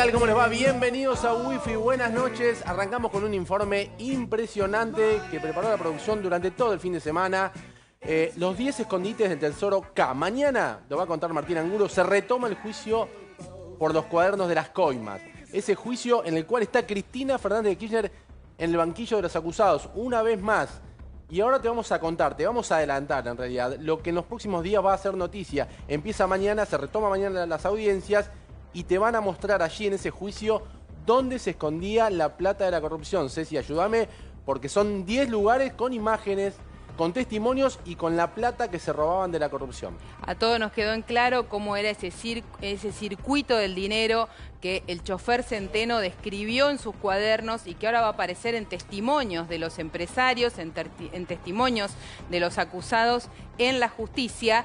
tal? ¿Cómo les va? Bienvenidos a Wi-Fi, buenas noches. Arrancamos con un informe impresionante que preparó la producción durante todo el fin de semana. Los 10 escondites del Tesoro K. Mañana, lo va a contar Martín Angulo, se retoma el juicio por los cuadernos de las coimas. Ese juicio en el cual está Cristina Fernández de Kirchner en el banquillo de los acusados, una vez más. Y ahora te vamos a contar, te vamos a adelantar en realidad, lo que en los próximos días va a ser noticia. Empieza mañana, se retoma mañana las audiencias y te van a mostrar allí en ese juicio dónde se escondía la plata de la corrupción. Ceci, ayúdame, porque son 10 lugares con imágenes, con testimonios y con la plata que se robaban de la corrupción. A todos nos quedó en claro cómo era ese circuito del dinero que el chofer Centeno describió en sus cuadernos y que ahora va a aparecer en testimonios de los empresarios, en testimonios de los acusados en la justicia.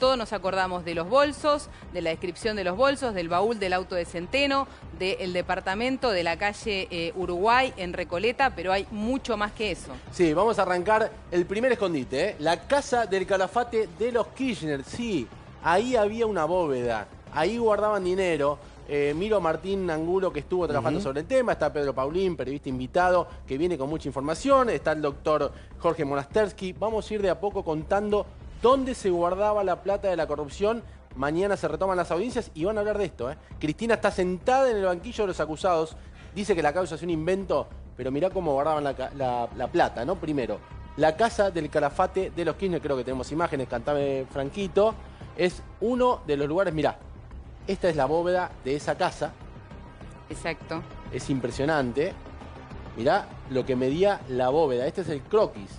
Todos nos acordamos de los bolsos, de la descripción de los bolsos, del baúl del auto de Centeno, del departamento de la calle Uruguay en Recoleta, pero hay mucho más que eso. Sí, vamos a arrancar el primer escondite, la casa del Calafate de los Kirchner. Sí, ahí había una bóveda, ahí guardaban dinero. Miro a Martín Angulo, que estuvo trabajando sobre el tema. Está Pedro Paulín, periodista invitado, que viene con mucha información. Está el doctor Jorge Monastersky. Vamos a ir de a poco contando dónde se guardaba la plata de la corrupción. Mañana se retoman las audiencias y van a hablar de esto. Cristina está sentada en el banquillo de los acusados. Dice que la causa es un invento, pero mirá cómo guardaban la plata, ¿no? Primero, la casa del Calafate de los Kirchner, creo que tenemos imágenes, cantame Franquito. Es uno de los lugares, mirá. Esta es la bóveda de esa casa. Exacto. Es impresionante. Mirá lo que medía la bóveda. Este es el croquis.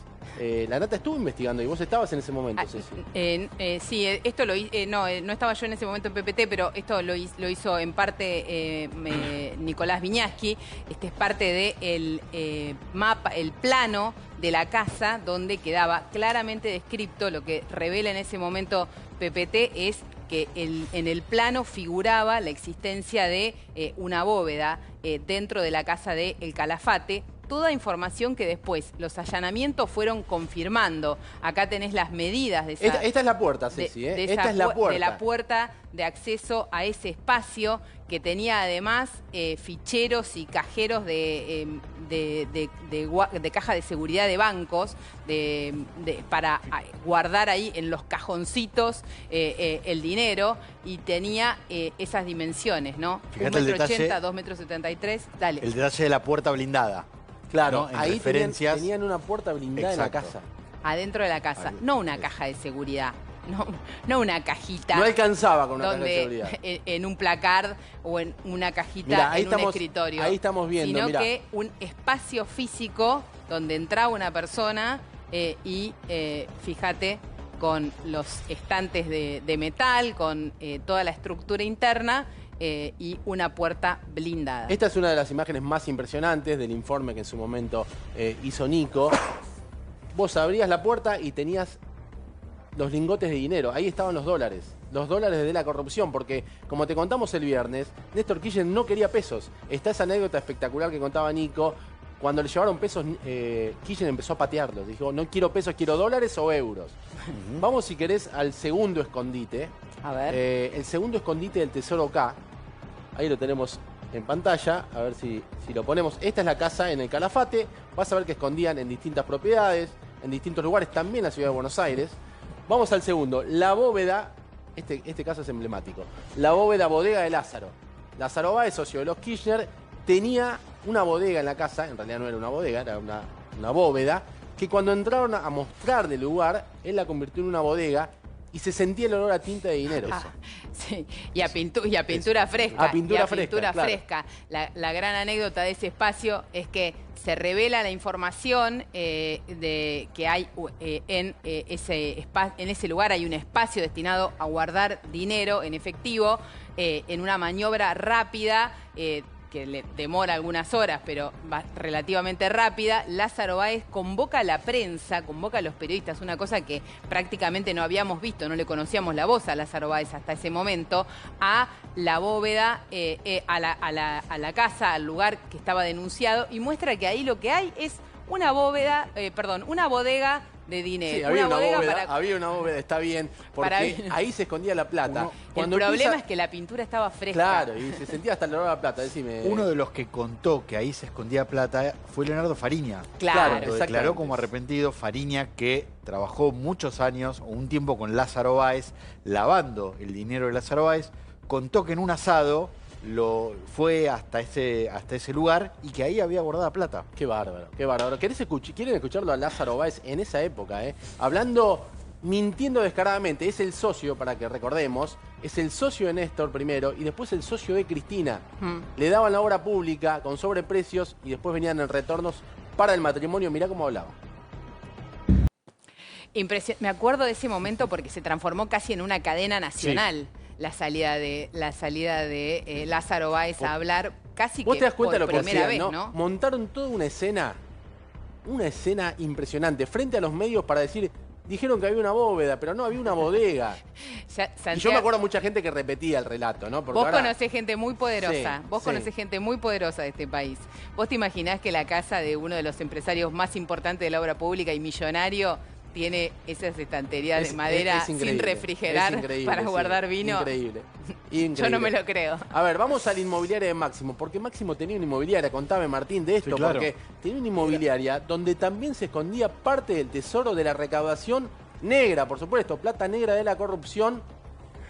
La Nata estuvo investigando y vos estabas en ese momento, Ceci. Sí, esto lo hice, no estaba yo en ese momento en PPT, pero esto lo hizo en parte Nicolás Viñaski. Este es parte del mapa, el plano de la casa donde quedaba claramente descrito. Lo que revela en ese momento PPT es que en el plano figuraba la existencia de una bóveda dentro de la casa de El Calafate. Toda información que después los allanamientos fueron confirmando. Acá tenés las medidas de esa... Esta es la puerta, Ceci, esta es la puerta. De la puerta de acceso a ese espacio que tenía además ficheros y cajeros de caja de seguridad de bancos para guardar ahí en los cajoncitos el dinero, y tenía esas dimensiones, ¿no? Fíjate 1,80 m, 2,73 m. Dale. El detalle de la puerta blindada. Claro, ¿no? ahí tenían una puerta blindada. Exacto. en la casa. Adentro de la casa, no una caja de seguridad. No una cajita. No alcanzaba con una caja de seguridad. En un placard o en una cajita, mirá, ahí en un escritorio. Ahí estamos viendo, sino que un espacio físico donde entraba una persona y fíjate, con los estantes de metal, con toda la estructura interna y una puerta blindada. Esta es una de las imágenes más impresionantes del informe que en su momento hizo Nico. Vos abrías la puerta y tenías los lingotes de dinero. Ahí estaban los dólares de la corrupción, porque como te contamos el viernes, Néstor Kirchner no quería pesos. Está esa anécdota espectacular que contaba Nico. Cuando le llevaron pesos, Kirchner empezó a patearlos. Dijo, no quiero pesos, quiero dólares o euros. Vamos, si querés, al segundo escondite. A ver. El segundo escondite del Tesoro K. Ahí lo tenemos en pantalla. A ver si lo ponemos. Esta es la casa en el Calafate. Vas a ver que escondían en distintas propiedades, en distintos lugares, también en la ciudad de Buenos Aires. Vamos al segundo. La bóveda, este caso es emblemático. La bóveda bodega de Lázaro. Lázaro Báez, socio de los Kirchner, tenía una bodega en la casa. En realidad no era una bodega, era una bóveda, que cuando entraron a mostrar del lugar, él la convirtió en una bodega y se sentía el olor a tinta de dinero. Sí, y a pintura fresca. A pintura fresca. La gran anécdota de ese espacio es que se revela la información de que hay en ese lugar hay un espacio destinado a guardar dinero en efectivo en una maniobra rápida que le demora algunas horas, pero va relativamente rápida. Lázaro Báez convoca a la prensa, convoca a los periodistas, una cosa que prácticamente no habíamos visto, no le conocíamos la voz a Lázaro Báez hasta ese momento, a la bóveda, a la casa, al lugar que estaba denunciado, y muestra que ahí lo que hay es una bodega de dinero. Sí, había una bodega bóveda, para... había una bóveda, está bien, porque ahí se escondía la plata. El problema es que la pintura estaba fresca. Claro, y se sentía hasta el olor a la plata, decime. Uno de los que contó que ahí se escondía plata fue Leonardo Fariña. Claro, Lo declaró como arrepentido. Fariña, que trabajó muchos años, o un tiempo con Lázaro Báez, lavando el dinero de Lázaro Báez, contó que en un asado fue hasta ese lugar y que ahí había guardada plata. Qué bárbaro, qué bárbaro. ¿Quieren escucharlo a Lázaro Báez en esa época, hablando, mintiendo descaradamente? Es el socio, para que recordemos, es el socio de Néstor primero y después el socio de Cristina. Le daban la obra pública con sobreprecios y después venían en retornos para el matrimonio. Mirá cómo hablaba. Me acuerdo de ese momento porque se transformó casi en una cadena nacional. Sí. La salida de Lázaro Báez a hablar casi ¿Vos que te das cuenta por de lo que primera hacían, vez, ¿no? Montaron toda una escena impresionante frente a los medios para decir, dijeron que había una bóveda, pero no, había una bodega. Y yo me acuerdo mucha gente que repetía el relato, ¿no? Porque vos conocés gente muy poderosa, sí, vos conocés gente muy poderosa de este país. ¿Vos te imaginás que la casa de uno de los empresarios más importantes de la obra pública y millonario tiene esas estanterías de madera sin refrigerar para guardar vino? Increíble. Yo no me lo creo. A ver, vamos a la inmobiliaria de Máximo, porque Máximo tenía una inmobiliaria. Contame, Martín, de esto, sí, claro. Porque tenía una inmobiliaria donde también se escondía parte del tesoro de la recaudación negra, por supuesto, plata negra de la corrupción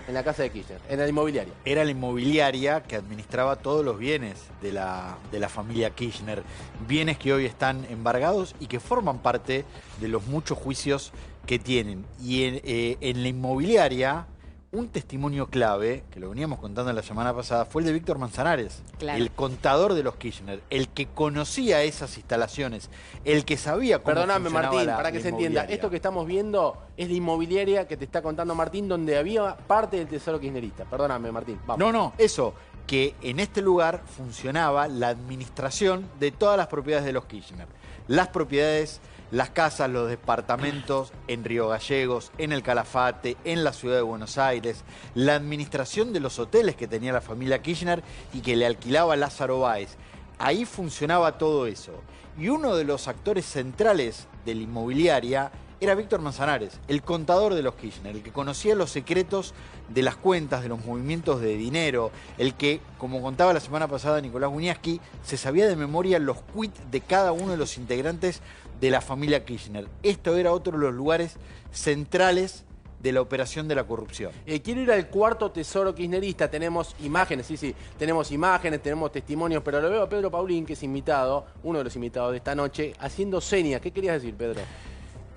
en la casa de Kirchner, en la inmobiliaria. Era la inmobiliaria que administraba todos los bienes de la familia Kirchner. Bienes que hoy están embargados y que forman parte de los muchos juicios que tienen. Y en la inmobiliaria, un testimonio clave, que lo veníamos contando la semana pasada, fue el de Víctor Manzanares, claro. El contador de los Kirchner, el que conocía esas instalaciones, el que sabía cómo funcionaba. Perdóname, Martín, para que se entienda, esto que estamos viendo es la inmobiliaria que te está contando Martín, donde había parte del tesoro kirchnerista. Perdóname, Martín. Vamos. No, eso, que en este lugar funcionaba la administración de todas las propiedades de los Kirchner. Las propiedades, las casas, los departamentos en Río Gallegos, en el Calafate, en la ciudad de Buenos Aires, la administración de los hoteles que tenía la familia Kirchner y que le alquilaba Lázaro Báez. Ahí funcionaba todo eso. Y uno de los actores centrales de la inmobiliaria era Víctor Manzanares, el contador de los Kirchner, el que conocía los secretos de las cuentas, de los movimientos de dinero, el que, como contaba la semana pasada Nicolás Buñaski, se sabía de memoria los quits de cada uno de los integrantes de la familia Kirchner. Esto era otro de los lugares centrales de la operación de la corrupción. Quiero ir al cuarto tesoro kirchnerista. Tenemos imágenes, sí, tenemos imágenes, tenemos testimonios, pero lo veo a Pedro Paulín, que es invitado, uno de los invitados de esta noche, haciendo señas. ¿Qué querías decir, Pedro?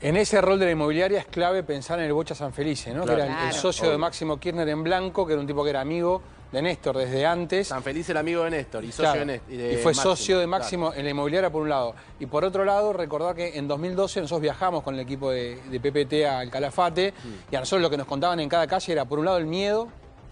En ese rol de la inmobiliaria es clave pensar en el Bocha Sanfelice, ¿no? Claro. Que era el socio de Máximo Kirchner en Blanco, que era un tipo que era amigo de Néstor desde antes. Sanfelice era amigo de Néstor y socio de Néstor. Y fue socio de Máximo en la inmobiliaria por un lado. Y por otro lado, recordá que en 2012 nosotros viajamos con el equipo de PPT al Calafate y a nosotros lo que nos contaban en cada calle era por un lado el miedo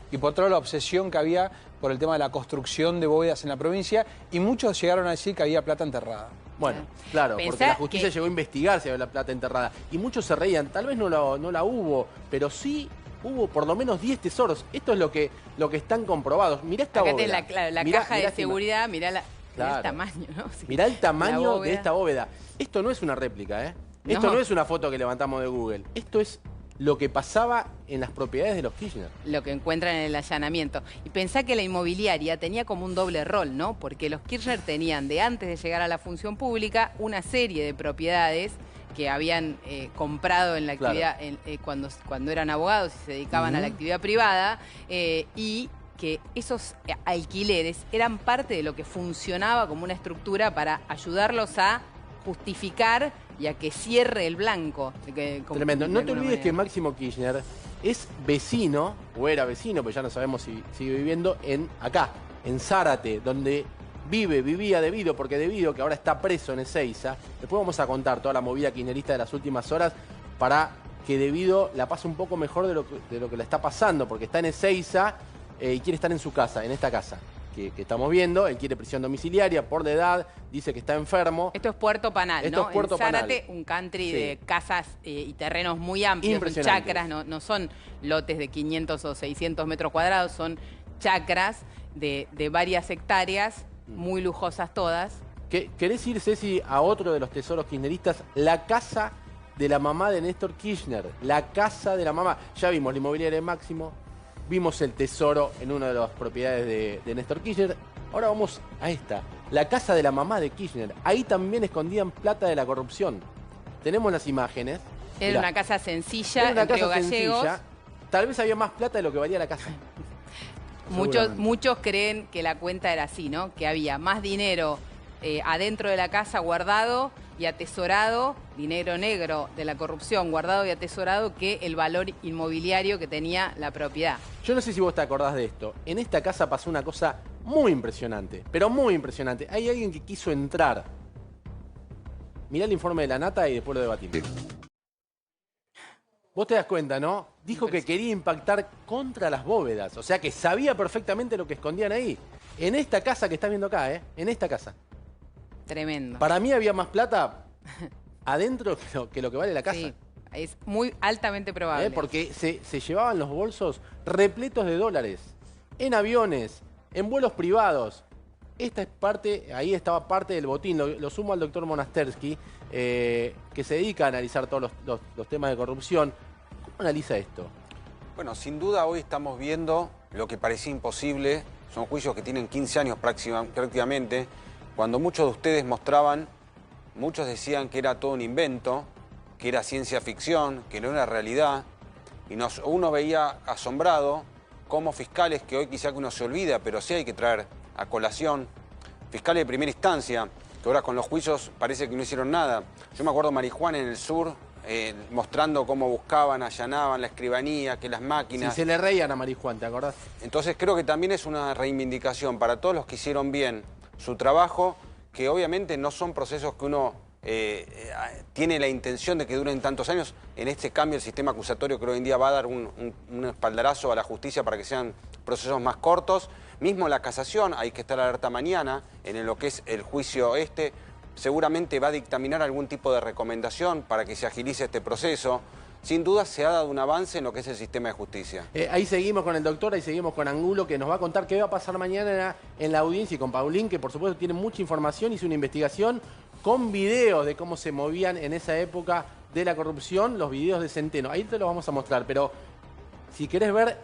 y por otro lado la obsesión que había por el tema de la construcción de bóvedas en la provincia y muchos llegaron a decir que había plata enterrada. Bueno, claro, porque la justicia llegó a investigar si había la plata enterrada. Y muchos se reían, tal vez no la hubo, pero sí hubo por lo menos 10 tesoros. Esto es lo que están comprobados. Mirá esta bóveda. Acá la caja de seguridad, mirá el tamaño, ¿no? Sí. Mirá el tamaño de esta bóveda. Esto no es una réplica, ¿eh? Esto no es una foto que levantamos de Google. Esto es lo que pasaba en las propiedades de los Kirchner. Lo que encuentran en el allanamiento. Y pensá que la inmobiliaria tenía como un doble rol, ¿no? Porque los Kirchner tenían, de antes de llegar a la función pública, una serie de propiedades que habían comprado en la actividad, cuando eran abogados y se dedicaban a la actividad privada, y que esos alquileres eran parte de lo que funcionaba como una estructura para ayudarlos a justificar y a que cierre el blanco. Tremendo. No te olvides que Máximo Kirchner es vecino, o era vecino, pero ya no sabemos si sigue viviendo, acá, en Zárate, donde vivía debido que ahora está preso en Ezeiza. Después vamos a contar toda la movida kirchnerista de las últimas horas para que Devido la pase un poco mejor de lo que le está pasando, porque está en Ezeiza y quiere estar en su casa, en esta casa que estamos viendo. Él quiere prisión domiciliaria por la edad, dice que está enfermo. Esto es Puerto Panal, Esto ¿no? Es Puerto en Zárate, Panal. Un country de casas y terrenos muy amplios, son chacras, no son lotes de 500 o 600 metros cuadrados, son chacras de varias hectáreas, muy lujosas todas. ¿Querés ir, Ceci, a otro de los tesoros kirchneristas? La casa de la mamá de Néstor Kirchner. La casa de la mamá. Ya vimos la inmobiliaria de Máximo, vimos el tesoro en una de las propiedades de Néstor Kirchner. Ahora vamos a esta, la casa de la mamá de Kirchner. Ahí también escondían plata de la corrupción. Tenemos las imágenes. Era Mirá. una casa sencilla Era una en Río casa Gallegos. sencilla. Tal vez había más plata de lo que valía la casa. Muchos creen que la cuenta era así, ¿no? Que había más dinero adentro de la casa guardado y atesorado, dinero negro de la corrupción guardado y atesorado, que el valor inmobiliario que tenía la propiedad. Yo no sé si vos te acordás de esto. En esta casa pasó una cosa muy impresionante, pero muy impresionante. Hay alguien que quiso entrar. Mirá el informe de la Nata y después lo debatimos. Vos te das cuenta, ¿no? Dijo que quería impactar contra las bóvedas. O sea que sabía perfectamente lo que escondían ahí. En esta casa que estás viendo acá, ¿eh? En esta casa. Tremendo. Para mí había más plata adentro que lo que vale la casa. Sí, es muy altamente probable. Porque se llevaban los bolsos repletos de dólares. En aviones, en vuelos privados. Esta es parte, ahí estaba parte del botín. Lo sumo al doctor Monastersky, que se dedica a analizar todos los temas de corrupción. ¿Cómo analiza esto? Bueno, sin duda hoy estamos viendo lo que parecía imposible. Son juicios que tienen 15 años prácticamente. Cuando muchos de ustedes mostraban, muchos decían que era todo un invento, que era ciencia ficción, que no era realidad. Y uno veía asombrado cómo fiscales, que hoy quizá que uno se olvida, pero sí hay que traer a colación, fiscales de primera instancia, que ahora con los juicios parece que no hicieron nada. Yo me acuerdo Marijuana en el sur, mostrando cómo buscaban, allanaban la escribanía, que las máquinas... Si se le reían a Marijuán, ¿te acordás? Entonces creo que también es una reivindicación para todos los que hicieron bien su trabajo, que obviamente no son procesos que uno tiene la intención de que duren tantos años. En este cambio el sistema acusatorio que hoy en día va a dar un espaldarazo a la justicia para que sean procesos más cortos. Mismo la casación, hay que estar alerta mañana en lo que es el juicio seguramente va a dictaminar algún tipo de recomendación para que se agilice este proceso. Sin duda se ha dado un avance en lo que es el sistema de justicia. Ahí seguimos con el doctor, ahí seguimos con Angulo, que nos va a contar qué va a pasar mañana en la audiencia, y con Paulín, que por supuesto tiene mucha información, hizo una investigación con videos de cómo se movían en esa época de la corrupción, los videos de Centeno. Ahí te los vamos a mostrar, pero si querés ver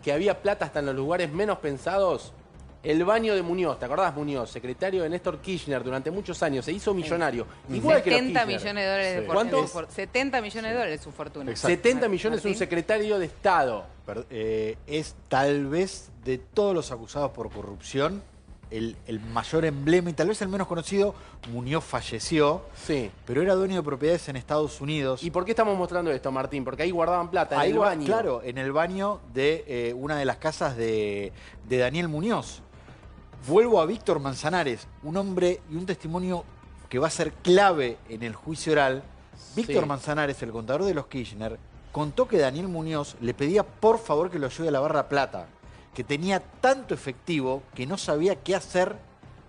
que había plata hasta en los lugares menos pensados, el baño de Muñoz, ¿te acordás Muñoz? Secretario de Néstor Kirchner durante muchos años, se hizo millonario. Igual que los 70 Kirchner. millones de dólares de fortuna. ¿Cuánto? 70 millones de dólares su fortuna. Exacto. 70 millones Martín. un secretario de Estado. Es tal vez de todos los acusados por corrupción el mayor emblema y tal vez el menos conocido. Muñoz falleció, Sí. pero era dueño de propiedades en Estados Unidos. ¿Y por qué estamos mostrando esto, Martín? Porque ahí guardaban plata, en Ahí el baño. Claro, en el baño de una de las casas de Daniel Muñoz. Vuelvo a Víctor Manzanares, un hombre y un testimonio que va a ser clave en el juicio oral. Víctor Sí. Manzanares, el contador de los Kirchner, contó que Daniel Muñoz le pedía por favor que lo ayude a lavar la plata, que tenía tanto efectivo que no sabía qué hacer,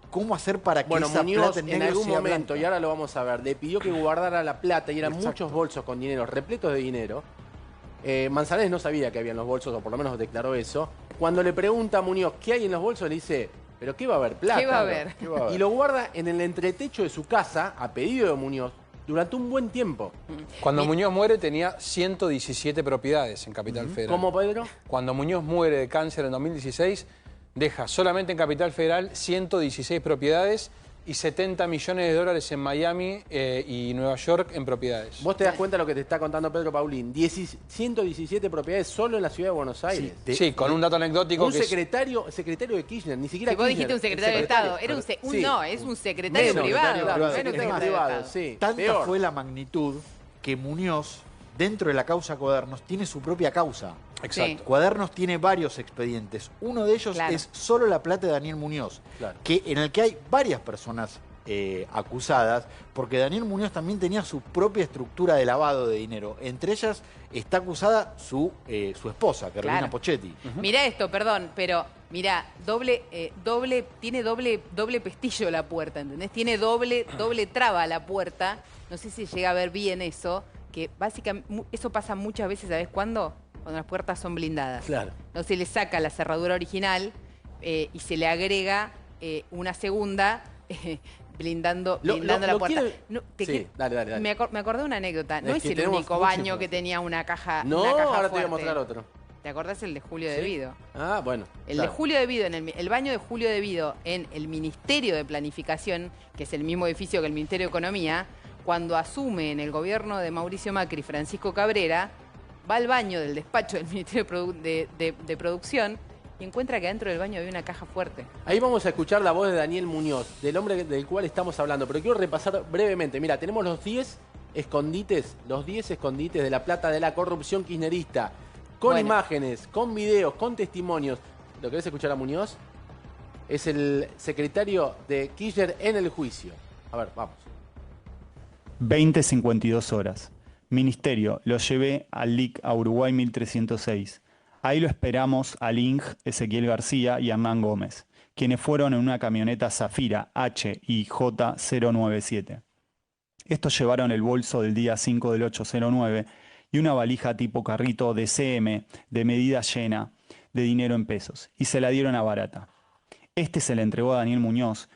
cómo hacer para que Bueno, esa Muñoz plata en en negro algún sea momento, blanca. y ahora lo vamos a ver, le pidió que guardara la plata y eran Exacto. muchos bolsos con dinero, repletos de dinero. Manzanares no sabía que había en los bolsos, o por lo menos declaró eso. Cuando le pregunta a Muñoz qué hay en los bolsos, le dice, ¿pero qué va a haber? Plata. ¿Qué va a bro. haber? ¿Qué va a haber? Y lo guarda en el entretecho de su casa, a pedido de Muñoz, durante un buen tiempo. Cuando Muñoz muere tenía 117 propiedades en Capital Federal. ¿Cómo, Pedro? Cuando Muñoz muere de cáncer en 2016, deja solamente en Capital Federal 116 propiedades y 70 millones de dólares en Miami y Nueva York en propiedades. Vos te das cuenta de lo que te está contando Pedro Paulín. 117 propiedades solo en la ciudad de Buenos Aires. Sí, con un dato anecdótico Un que es- secretario de Kirchner, ni siquiera Si vos Kirchner, dijiste un el secretario de Estado, era un, Sí. no, es un secretario Menos, privado. secretario menos secretario secretario de privado, Estado. sí. Tanta Peor. fue la magnitud que Muñoz, dentro de la causa Cuadernos, tiene su propia causa. Exacto. Sí. Cuadernos tiene varios expedientes. Uno de ellos Claro. es solo la plata de Daniel Muñoz, Claro. en el que hay varias personas acusadas, porque Daniel Muñoz también tenía su propia estructura de lavado de dinero. Entre ellas está acusada su esposa, Carolina Claro. Pochetti. Mirá esto, perdón, pero mirá, tiene doble pestillo la puerta, ¿entendés? Tiene doble traba la puerta. No sé si llega a ver bien eso, que básicamente eso pasa muchas veces, ¿sabés cuándo? Cuando las puertas son blindadas. Claro. No se le saca la cerradura original y se le agrega una segunda blindando la puerta. No, sí, dale. Me acordé de una anécdota. No es el único muchos baño que tenía una caja No, una caja ahora te fuerte. voy a mostrar otro. ¿Te acordás el de Julio De Vido? Ah, bueno. El de Julio De Vido, el baño de Julio De Vido en el Ministerio de Planificación, que es el mismo edificio que el Ministerio de Economía, cuando asume en el gobierno de Mauricio Macri Francisco Cabrera, va al baño del despacho del Ministerio de Producción y encuentra que dentro del baño había una caja fuerte. Ahí vamos a escuchar la voz de Daniel Muñoz, del hombre del cual estamos hablando, pero quiero repasar brevemente. Mira, tenemos los 10 escondites de la plata de la corrupción kirchnerista, con imágenes, con videos, con testimonios. ¿Lo querés escuchar a Muñoz? Es el secretario de Kirchner en el juicio. A ver, vamos. 20:52 horas. Ministerio, lo llevé al LIC a Uruguay 1306. Ahí lo esperamos al ING Ezequiel García y Hernán Gómez, quienes fueron en una camioneta Zafira HIJ097. Estos llevaron el bolso del día 5 del 809 y una valija tipo carrito de CM de medida llena de dinero en pesos y se la dieron a Barata. Este se le entregó a Daniel Muñoz,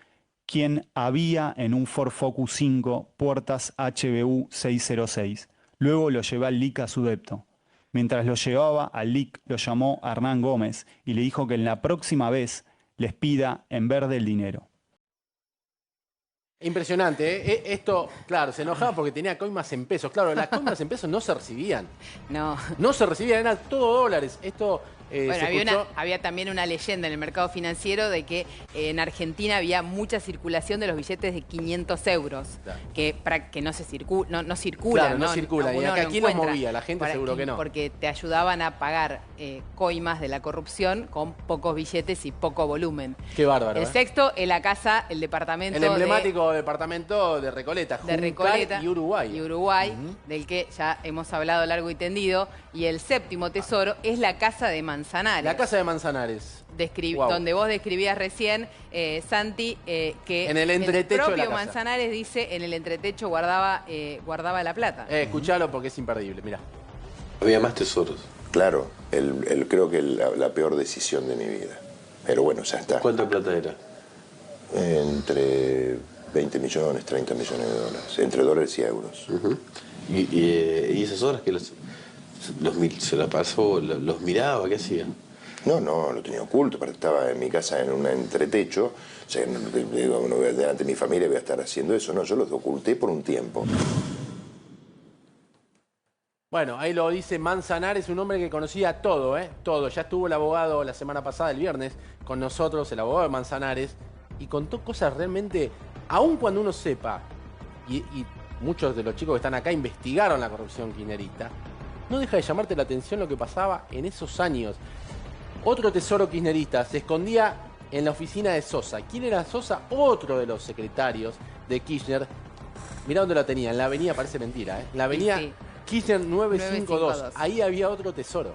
quien había en un Ford Focus 5 puertas HBU 606. Luego lo llevé al LIC a su depto. Mientras lo llevaba al LIC, lo llamó a Hernán Gómez y le dijo que en la próxima vez les pida en verde el dinero. Impresionante, ¿eh? Esto, claro, se enojaba porque tenía coimas en pesos. Claro, las coimas en pesos no se recibían. No se recibían, eran todo dólares. Esto bueno, había también una leyenda en el mercado financiero de que en Argentina había mucha circulación de los billetes de 500 euros, claro, que no circulan. Claro, no circulan. Y acá, ¿quién los movía? La gente seguro que no. Porque te ayudaban a pagar coimas de la corrupción con pocos billetes y poco volumen. Qué bárbaro. El sexto, en la casa, el departamento. El emblemático departamento de Recoleta, Juncal y Uruguay. Del que ya hemos hablado largo y tendido. Y el séptimo tesoro es la casa de Manzanares. La casa de Manzanares. Wow. Donde vos describías recién, Santi, que en el entretecho propio de la casa. Manzanares dice, en el entretecho guardaba la plata. Escuchalo porque es imperdible, mirá. Había más tesoros. Claro, creo que la peor decisión de mi vida. Pero bueno, ya está. ¿Cuánta plata era? Entre 20 millones, 30 millones de dólares. Entre dólares y euros. ¿Y esas horas que se la pasó, los miraba, qué hacía? No, lo tenía oculto, pero estaba en mi casa en un entretecho. O sea, no voy delante de mi familia voy a estar haciendo eso. No, yo los oculté por un tiempo. Bueno, ahí lo dice Manzanares, un hombre que conocía todo, todo. Ya estuvo el abogado la semana pasada, el viernes, con nosotros, el abogado de Manzanares, y contó cosas realmente, aun cuando uno sepa, y muchos de los chicos que están acá investigaron la corrupción kirchnerista, no deja de llamarte la atención lo que pasaba en esos años. Otro tesoro kirchnerista se escondía en la oficina de Sosa. ¿Quién era Sosa? Otro de los secretarios de Kirchner. Mirá dónde lo tenía, en la avenida, parece mentira, en la avenida Kirchner 952. Ahí había otro tesoro.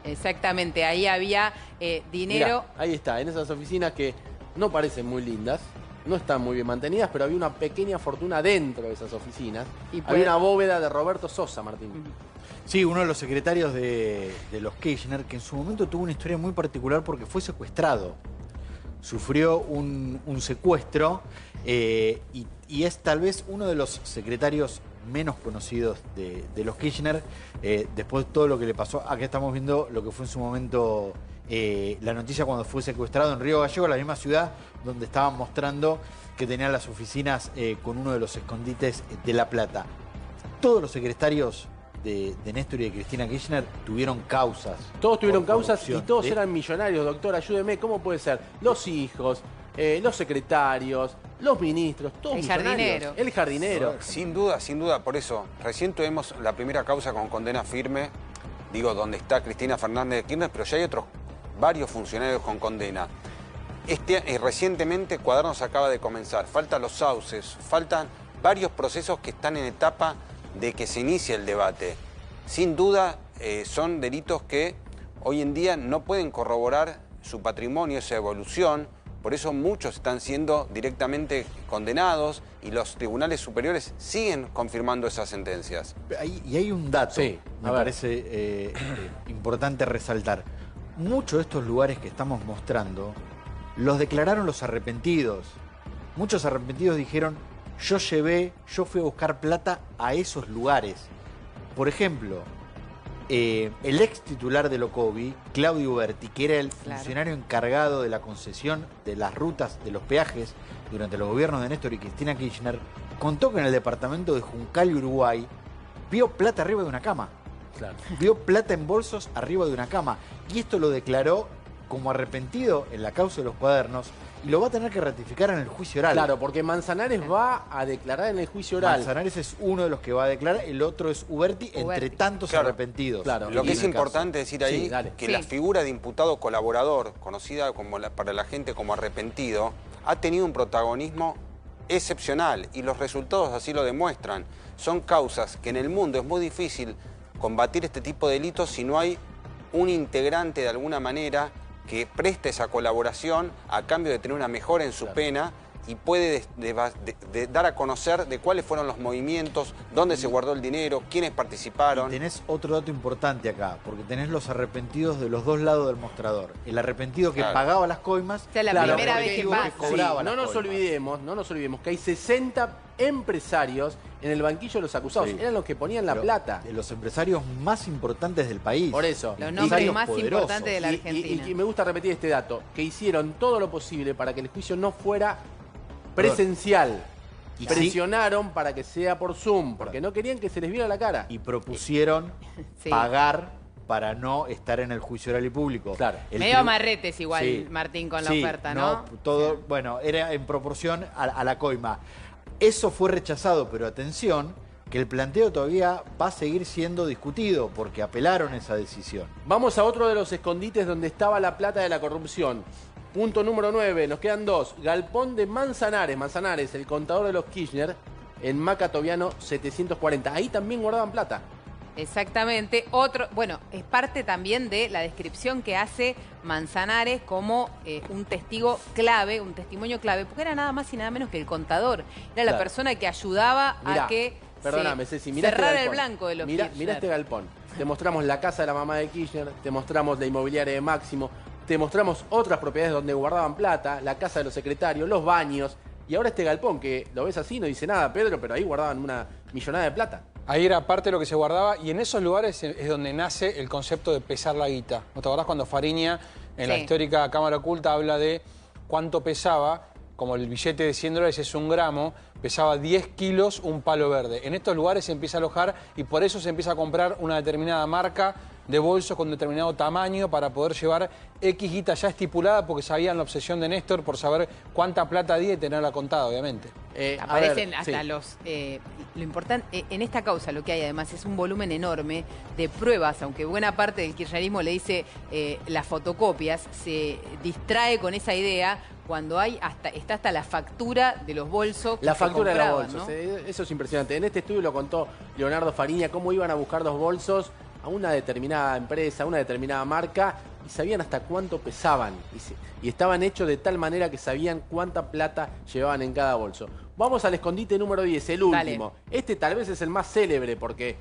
Exactamente, ahí había dinero. Mirá, ahí está, en esas oficinas que no parecen muy lindas, no están muy bien mantenidas, pero había una pequeña fortuna dentro de esas oficinas. Había una bóveda de Roberto Sosa, Martín. Sí, uno de los secretarios de los Kirchner, que en su momento tuvo una historia muy particular porque fue secuestrado. Sufrió un secuestro y es tal vez uno de los secretarios menos conocidos de los Kirchner, después de todo lo que le pasó. Acá estamos viendo lo que fue en su momento la noticia cuando fue secuestrado en Río Gallegos, la misma ciudad donde estaban mostrando que tenían las oficinas con uno de los escondites de La Plata. Todos los secretarios de Néstor y de Cristina Kirchner tuvieron causas. Todos tuvieron causas y todos eran millonarios, doctor, ayúdeme, ¿cómo puede ser? Los hijos, los secretarios, los ministros, todos millonarios. El jardinero. Sin duda, por eso, recién tuvimos la primera causa con condena firme, digo, donde está Cristina Fernández de Kirchner, pero ya hay varios funcionarios con condena. Recientemente Cuadernos acaba de comenzar, faltan los sauces, faltan varios procesos que están en etapa de que se inicie el debate. Sin duda son delitos que hoy en día no pueden corroborar su patrimonio, esa evolución, por eso muchos están siendo directamente condenados y los tribunales superiores siguen confirmando esas sentencias. Y hay un dato, me parece importante resaltar. Muchos de estos lugares que estamos mostrando los declararon los arrepentidos. muchos arrepentidos dijeron, yo fui a buscar plata a esos lugares. Por ejemplo, el ex titular de Locovi, Claudio Uberti, que era el funcionario encargado de la concesión de las rutas de los peajes durante los gobiernos de Néstor y Cristina Kirchner, contó que en el departamento de Juncal, Uruguay, vio plata arriba de una cama. Claro. Vio plata en bolsos arriba de una cama. Y esto lo declaró como arrepentido en la causa de los cuadernos y lo va a tener que ratificar en el juicio oral. Claro, porque Manzanares va a declarar en el juicio oral. Manzanares es uno de los que va a declarar, el otro es Uberti, entre tantos arrepentidos. Claro. Lo que es importante decir ahí, que Sí. la figura de imputado colaborador, conocida como para la gente como arrepentido, ha tenido un protagonismo excepcional y los resultados así lo demuestran. Son causas que en el mundo es muy difícil combatir este tipo de delitos si no hay un integrante de alguna manera que preste esa colaboración a cambio de tener una mejora en su pena y puede dar a conocer de cuáles fueron los movimientos, dónde se guardó el dinero, quiénes participaron. Y tenés otro dato importante acá, porque tenés los arrepentidos de los dos lados del mostrador. El arrepentido que pagaba las coimas, O sea, la primera vez que pasa. cobraba no las nos coimas. no nos olvidemos que hay 60 empresarios en el banquillo de los acusados. Sí. Eran los que ponían la Pero plata. de los empresarios más importantes del país. Por eso. Los nombres Empresarios más poderosos. importantes de la Argentina. Y me gusta repetir este dato, que hicieron todo lo posible para que el juicio no fuera presencial. Y Presionaron para que sea por Zoom, porque no querían que se les viera la cara. Y propusieron Sí. pagar para no estar en el juicio oral y público. Claro. Medio amarretes igual, Martín, con la Sí, oferta, ¿no? Todo, bueno, era en proporción a la coima. Eso fue rechazado, pero atención, que el planteo todavía va a seguir siendo discutido, porque apelaron esa decisión. Vamos a otro de los escondites donde estaba la plata de la corrupción. Punto número 9, nos quedan dos. Galpón de Manzanares. Manzanares, el contador de los Kirchner, en Macatoviano 740. Ahí también guardaban plata. Exactamente. Bueno, es parte también de la descripción que hace Manzanares como un testigo clave, un testimonio clave, porque era nada más y nada menos que el contador. Era la Claro. persona que ayudaba Mirá, a que perdóname, Ceci, mirá cerrar este el galpón. blanco de los Mirá Kirchner. este galpón. Te mostramos la casa de la mamá de Kirchner, te mostramos la inmobiliaria de Máximo, te mostramos otras propiedades donde guardaban plata, la casa de los secretarios, los baños, y ahora este galpón que lo ves así, no dice nada, Pedro, pero ahí guardaban una millonada de plata. Ahí era parte de lo que se guardaba y en esos lugares es donde nace el concepto de pesar la guita. ¿No te acordás cuando Fariña, en la Sí. histórica Cámara Oculta, habla de cuánto pesaba, como el billete de $100 es 1 gramo, pesaba 10 kilos un palo verde? En estos lugares se empieza a alojar y por eso se empieza a comprar una determinada marca de bolsos con determinado tamaño para poder llevar X guita ya estipulada, porque sabían la obsesión de Néstor por saber cuánta plata había y tenerla contada, obviamente. Aparecen a ver, hasta sí. los... lo importante, en esta causa lo que hay además es un volumen enorme de pruebas, aunque buena parte del kirchnerismo le dice las fotocopias, se distrae con esa idea cuando está hasta la factura de los bolsos que La se factura de los compraban, bolsos, ¿no? eso es impresionante. En este estudio lo contó Leonardo Fariña, cómo iban a buscar los bolsos a una determinada empresa, a una determinada marca, y sabían hasta cuánto pesaban. Y estaban hechos de tal manera que sabían cuánta plata llevaban en cada bolso. Vamos al escondite número 10, el último. Este tal vez es el más célebre porque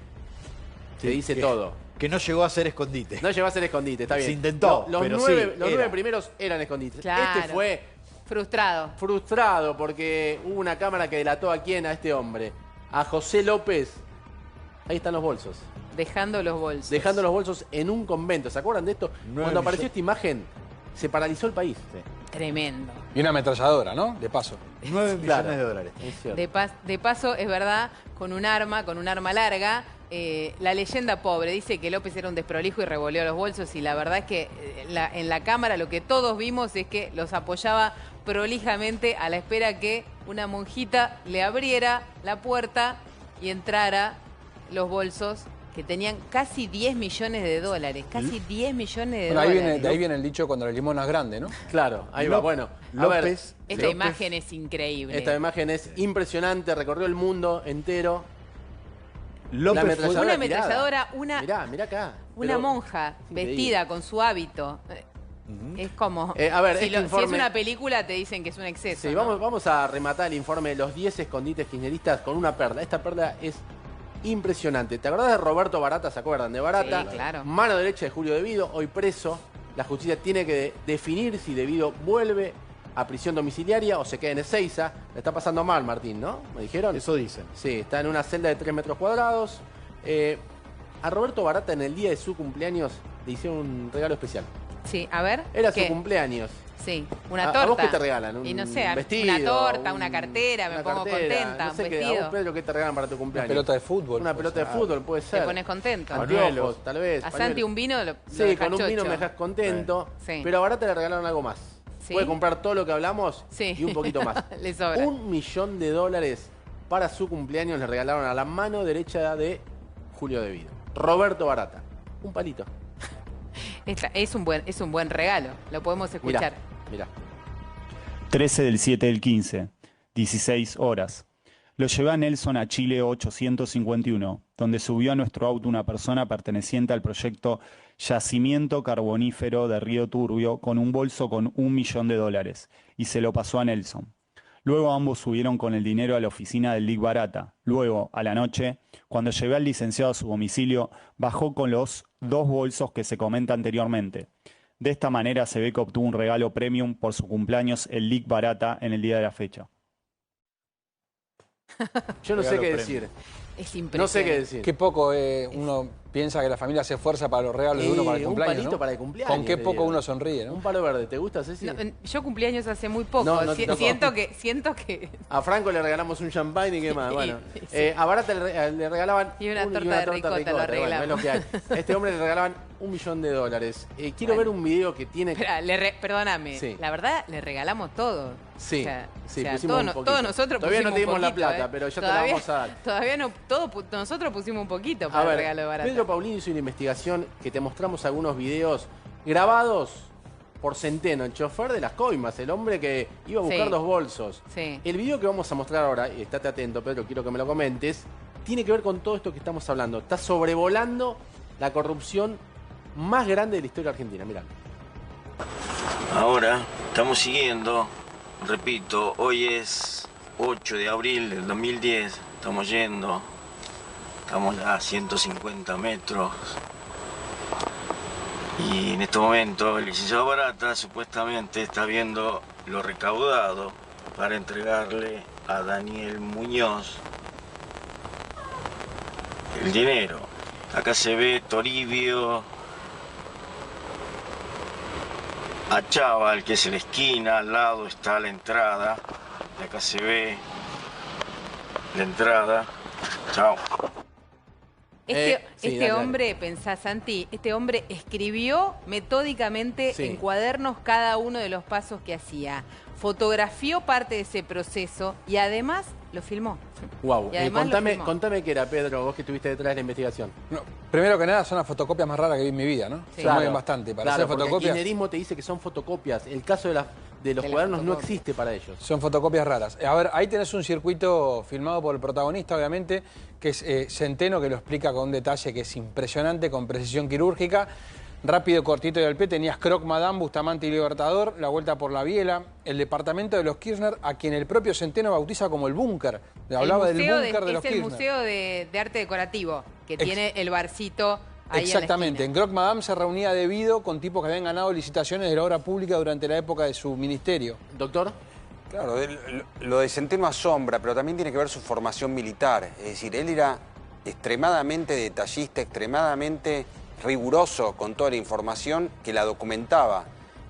te dice todo. Que no llegó a ser escondite. No llegó a ser escondite, está bien. Se intentó, Los pero nueve, sí, los era. 9 primeros eran escondites. Claro. Este fue Frustrado. frustrado porque hubo una cámara que delató a quién, a este hombre, a José López. Ahí están los bolsos. Dejando los bolsos. Dejando los bolsos en un convento. ¿Se acuerdan de esto? 9 Cuando apareció millones. esta imagen, se paralizó el país. Tremendo. Y una ametralladora, ¿no? De paso. 9 millones Claro. de dólares. Es cierto. De paso, es verdad, con un arma larga. La leyenda pobre dice que López era un desprolijo y revoleó los bolsos, y la verdad es que en la cámara lo que todos vimos es que los apoyaba prolijamente a la espera que una monjita le abriera la puerta y entrara los bolsos que tenían casi 10 millones de dólares. Casi 10 millones de Bueno, dólares. de ahí viene el dicho cuando la limona es grande, ¿no? Claro, ahí va. Bueno, a ver, López. Esta López- imagen es increíble. esta imagen es impresionante, recorrió el mundo entero. López La fue- Una tirada. ametralladora, Mirá acá. una Pero- monja increíble. vestida con su hábito. Es como... A ver, si, este si es informe- una película te dicen que es un exceso. Sí, ¿no? vamos a rematar el informe de los 10 escondites kirchneristas con una perla. Esta perla es impresionante. ¿Te acordás de Roberto Barata? ¿Se acuerdan de Barata? Sí, claro. Mano derecha de Julio Devido, hoy preso. La justicia tiene que definir si Devido vuelve a prisión domiciliaria o se queda en Ezeiza. Le está pasando mal, Martín, ¿no? ¿Me dijeron? Eso dicen. Sí, está en una celda de 3 metros cuadrados. A Roberto Barata en el día de su cumpleaños le hicieron un regalo especial. Sí, a ver. Era ¿qué? su cumpleaños. Sí, una ¿A torta. vos qué te regalan? Y no sé, vestido, una torta, una cartera, me una pongo cartera, contenta, no sé un qué, vestido. ¿a vos, Pedro, qué te regalan para tu Una cumpleaños? pelota de fútbol. Una pelota de fútbol, puede ser. Te pones contento. Anteojos, tal vez. A Santi pañuelos. un vino lo Sí, deja con un vino chocho. me dejas contento. Sí. Pero a Barata le regalaron algo más. ¿Sí? Puede comprar todo lo que hablamos Sí. y un poquito más. Le sobra. $1 millón para su cumpleaños le regalaron a la mano derecha de Julio De Vido. Roberto Barata. Un palito. Es un buen regalo, lo podemos escuchar. Mirá. 13 del 7 del 15, 16 horas. Lo llevé a Nelson a Chile 851, donde subió a nuestro auto una persona perteneciente al proyecto Yacimiento Carbonífero de Río Turbio con un bolso con $1 millón y se lo pasó a Nelson. Luego ambos subieron con el dinero a la oficina del Lic Barata. Luego, a la noche, cuando llevé al licenciado a su domicilio, bajó con los 2 bolsos que se comenta anteriormente. De esta manera se ve que obtuvo un regalo premium por su cumpleaños el Lic Barata en el día de la fecha. Yo no sé Regalo qué premium. decir. Es impresionante. No sé qué decir. Qué poco uno piensa que la familia se esfuerza para los regalos de uno para el un cumpleaños, palito ¿no? para el cumpleaños. Con qué te poco digo. uno sonríe, ¿no? Un palo verde. ¿Te gusta, Ceci? No, yo cumpleaños hace muy poco. No, no te tocó. Siento que A Franco le regalamos un champagne y qué más. Sí, Bueno, sí. a Barata le regalaban Y una torta de ricota, lo Bueno, arreglamos. es lo que hay. A este hombre le regalaban $1 millón. Quiero ver un video que tiene... Espera, perdóname, Sí. la verdad le regalamos todo. Sí, O sea, sí, o sea, pusimos un poquito. todos nosotros Todavía no pusimos te dimos un la poquito, plata, pero ya te la vamos a dar. Todavía no, nosotros pusimos un poquito A para el ver, regalo de Barata. Pedro Paulino hizo una investigación que te mostramos algunos videos grabados por Centeno, el chofer de las coimas, el hombre que iba a buscar Sí. los bolsos. Sí. El video que vamos a mostrar ahora, y estate atento, Pedro, quiero que me lo comentes, tiene que ver con todo esto que estamos hablando. Está sobrevolando la corrupción más grande de la historia argentina. Mirá. Ahora estamos siguiendo, repito, hoy es 8 de abril del 2010, estamos yendo, estamos a 150 metros y en este momento el licenciado Barata supuestamente está viendo lo recaudado para entregarle a Daniel Muñoz el dinero. Acá se ve Toribio, a Chaval, que es en la esquina, al lado está la entrada. Y acá se ve la entrada. Chao. Sí, dale, dale. Hombre, pensá, Santi, este hombre escribió metódicamente Sí. en cuadernos cada uno de los pasos que hacía. Fotografió parte de ese proceso y además lo filmó. Wow. Y además lo filmó. Contame qué era, Pedro, vos que estuviste detrás de la investigación. No, primero que nada, son las fotocopias más raras que vi en mi vida, ¿no? Sí. Se mueven bastante. Para hacer porque el fotocopias, kirchnerismo te dice que son fotocopias. El caso de los las cuadernos no fotocopias. existe para ellos. son fotocopias raras. A ver, ahí tenés un circuito filmado por el protagonista, obviamente, que es Centeno, que lo explica con un detalle que es impresionante, con precisión quirúrgica. Rápido, cortito y al pie, tenías Croc Madame, Bustamante y Libertador, la vuelta por la Biela, el departamento de los Kirchner, a quien el propio Centeno bautiza como el búnker. Le hablaba del búnker de los Es el Kirchner. museo de arte decorativo, que tiene el barcito ahí Exactamente, en en la esquina. Croc Madame se reunía debido con tipos que habían ganado licitaciones de la obra pública durante la época de su ministerio. Doctor, Claro, lo de Centeno asombra, pero también tiene que ver su formación militar. Es decir, él era extremadamente detallista, extremadamente riguroso con toda la información que la documentaba.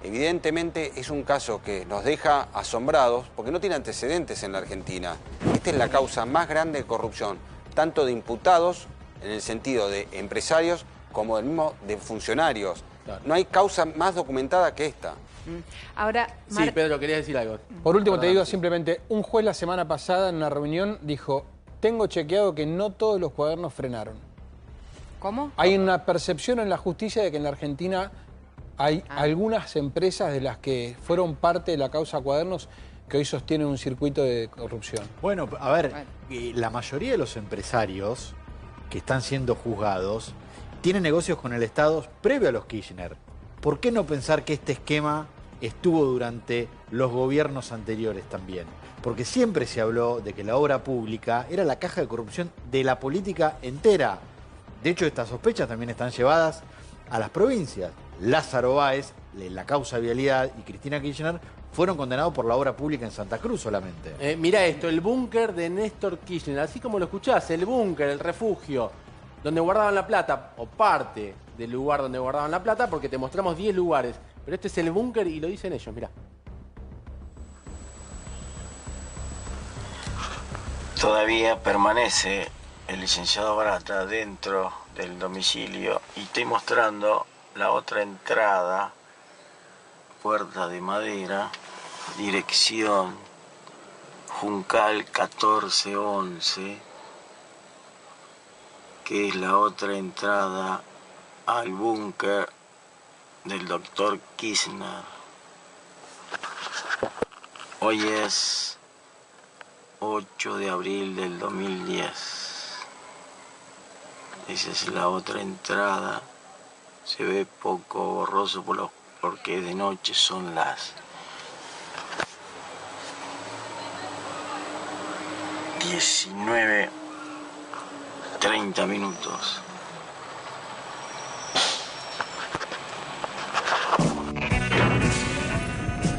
Evidentemente es un caso que nos deja asombrados porque no tiene antecedentes en la Argentina. Esta es la causa más grande de corrupción, tanto de imputados, en el sentido de empresarios, como del mismo de funcionarios. Claro. No hay causa más documentada que esta. Ahora, sí, Pedro, querías decir algo. Por último te Perdón. digo simplemente, un juez la semana pasada en una reunión dijo, tengo chequeado que no todos los cuadernos frenaron. ¿Cómo? Hay una percepción en la justicia de que en la Argentina hay algunas empresas de las que fueron parte de la causa Cuadernos que hoy sostienen un circuito de corrupción. Bueno, a ver, Bueno. la mayoría de los empresarios que están siendo juzgados tienen negocios con el Estado previo a los Kirchner. ¿Por qué no pensar que este esquema estuvo durante los gobiernos anteriores también? Porque siempre se habló de que la obra pública era la caja de corrupción de la política entera. De hecho, estas sospechas también están llevadas a las provincias. Lázaro Báez, en la causa vialidad, y Cristina Kirchner fueron condenados por la obra pública en Santa Cruz solamente. Mirá esto, el búnker de Néstor Kirchner, así como lo escuchás, el búnker, el refugio, donde guardaban la plata, o parte del lugar donde guardaban la plata, porque te mostramos 10 lugares, pero este es el búnker y lo dicen ellos, mirá. Todavía permanece el licenciado Barata dentro del domicilio y estoy mostrando la otra entrada, puerta de madera, dirección Juncal 1411, que es la otra entrada al búnker del doctor Kirchner. Hoy es 8 de abril del 2010. Esa es la otra entrada. Se ve poco borroso porque es de noche, son las 19:30.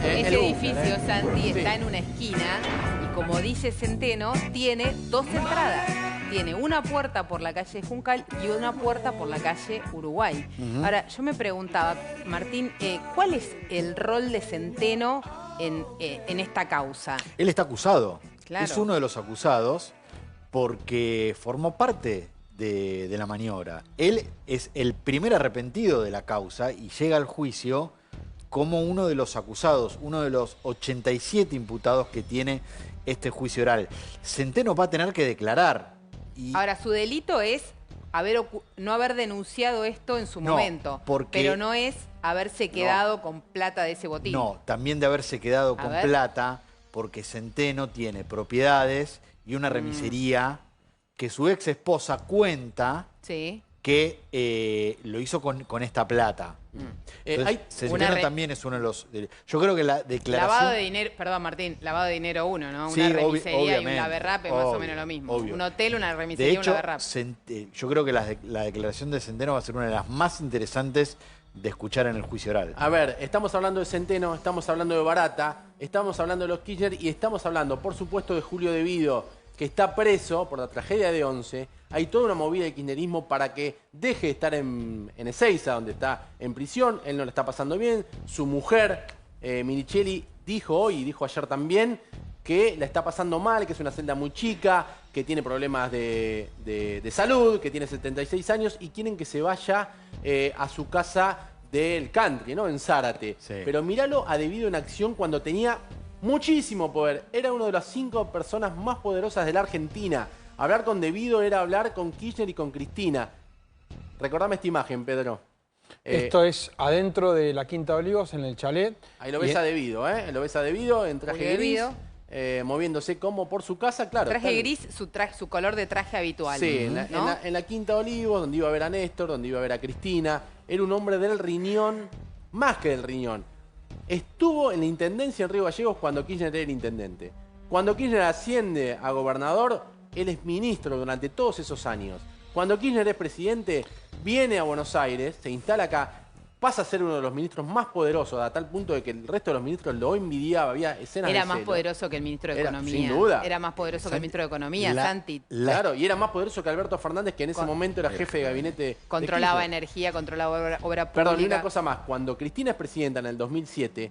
Ese edificio, Santi, está en una esquina y, como dice Centeno, tiene 2 entradas. Tiene una puerta por la calle Juncal y una puerta por la calle Uruguay. Ahora, yo me preguntaba, Martín, ¿cuál es el rol de Centeno en esta causa? Él está acusado. Claro. Es uno de los acusados porque formó parte de la maniobra. Él es el primer arrepentido de la causa y llega al juicio como uno de los acusados, uno de los 87 imputados que tiene este juicio oral. Centeno va a tener que declarar. Ahora, su delito es no haber denunciado esto en su momento, pero no es haberse quedado con plata de ese botín. No, también de haberse quedado con plata, porque Centeno tiene propiedades y una remisería que su ex esposa cuenta que lo hizo con esta plata. Centeno también es uno de los... Yo creo que la declaración... Lavado de dinero, perdón Martín, lavado de dinero uno, ¿no? Una remisería y un laverrape es más o menos lo mismo. Un hotel, una remisería y un laverrape. Yo creo que la declaración de Centeno va a ser una de las más interesantes de escuchar en el juicio oral. A ver, estamos hablando de Centeno, estamos hablando de Barata, estamos hablando de los Kirchner y estamos hablando, por supuesto, de Julio De Vido, que está preso por la tragedia de Once. Hay toda una movida de kirchnerismo para que deje de estar en Ezeiza, donde está en prisión. Él no le está pasando bien. Su mujer, Minichelli, dijo hoy y dijo ayer también que la está pasando mal, que es una celda muy chica, que tiene problemas de salud, que tiene 76 años y quieren que se vaya a su casa del country, ¿no? En Zárate. Sí. Pero míralo a De Vido en acción cuando tenía muchísimo poder. Era una de las 5 personas más poderosas de la Argentina. Hablar con De Vido era hablar con Kirchner y con Cristina. Recordame esta imagen, Pedro. Esto es adentro de la Quinta de Olivos, en el chalet. Ahí lo ves a De Vido, ¿eh? Lo ves a De Vido en traje gris, moviéndose como por su casa, claro. Traje gris, su color de traje habitual. Sí, ¿no? en la Quinta de Olivos, donde iba a ver a Néstor, donde iba a ver a Cristina. Era un hombre del riñón, más que del riñón. Estuvo en la intendencia en Río Gallegos cuando Kirchner era el intendente. Cuando Kirchner asciende a gobernador, él es ministro durante todos esos años. Cuando Kirchner es presidente, viene a Buenos Aires, se instala acá, pasa a ser uno de los ministros más poderosos, a tal punto de que el resto de los ministros lo envidiaba, había escenas Era de más celo. poderoso que el ministro de Economía. Sin duda. Era más poderoso que el ministro de Economía, Santi. Claro, y era más poderoso que Alberto Fernández, que en ese momento era jefe de gabinete. Controlaba energía, controlaba obra pública. Perdón, y una cosa más. Cuando Cristina es presidenta en el 2007,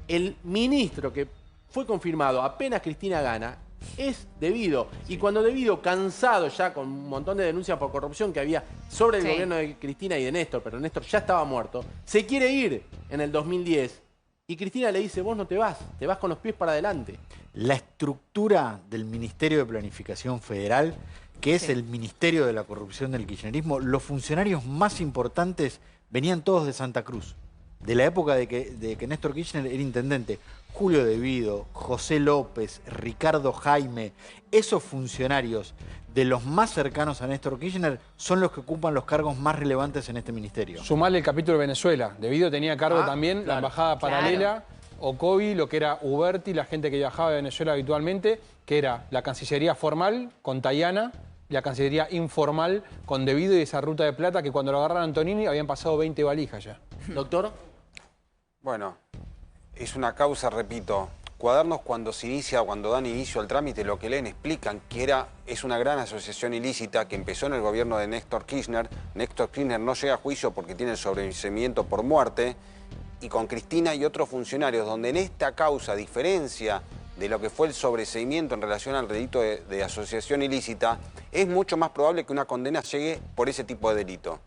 el ministro que fue confirmado apenas Cristina gana es De Vido. Y cuando De Vido, cansado ya con un montón de denuncias por corrupción que había sobre el gobierno de Cristina y de Néstor, pero Néstor ya estaba muerto, se quiere ir en el 2010. Y Cristina le dice, vos no te vas con los pies para adelante. La estructura del Ministerio de Planificación Federal, que es el Ministerio de la Corrupción del Kirchnerismo, los funcionarios más importantes venían todos de Santa Cruz. De la época de que Néstor Kirchner era intendente. Julio De Vido, José López, Ricardo Jaime, esos funcionarios de los más cercanos a Néstor Kirchner son los que ocupan los cargos más relevantes en este ministerio. Sumarle el capítulo de Venezuela. De Vido tenía a cargo también la embajada paralela, Ocovi, lo que era Uberti, la gente que viajaba de Venezuela habitualmente, que era la Cancillería formal con Tayana, la Cancillería informal con De Vido y esa ruta de plata que cuando lo agarraron a Antonini habían pasado 20 valijas ya. Doctor. Bueno, Es una causa, repito, Cuadernos cuando se inicia, cuando dan inicio al trámite, lo que leen explican que es una gran asociación ilícita que empezó en el gobierno de Néstor Kirchner. Néstor Kirchner no llega a juicio porque tiene el sobreseimiento por muerte, y con Cristina y otros funcionarios, donde en esta causa, a diferencia de lo que fue el sobreseimiento en relación al delito de asociación ilícita, es mucho más probable que una condena llegue por ese tipo de delito.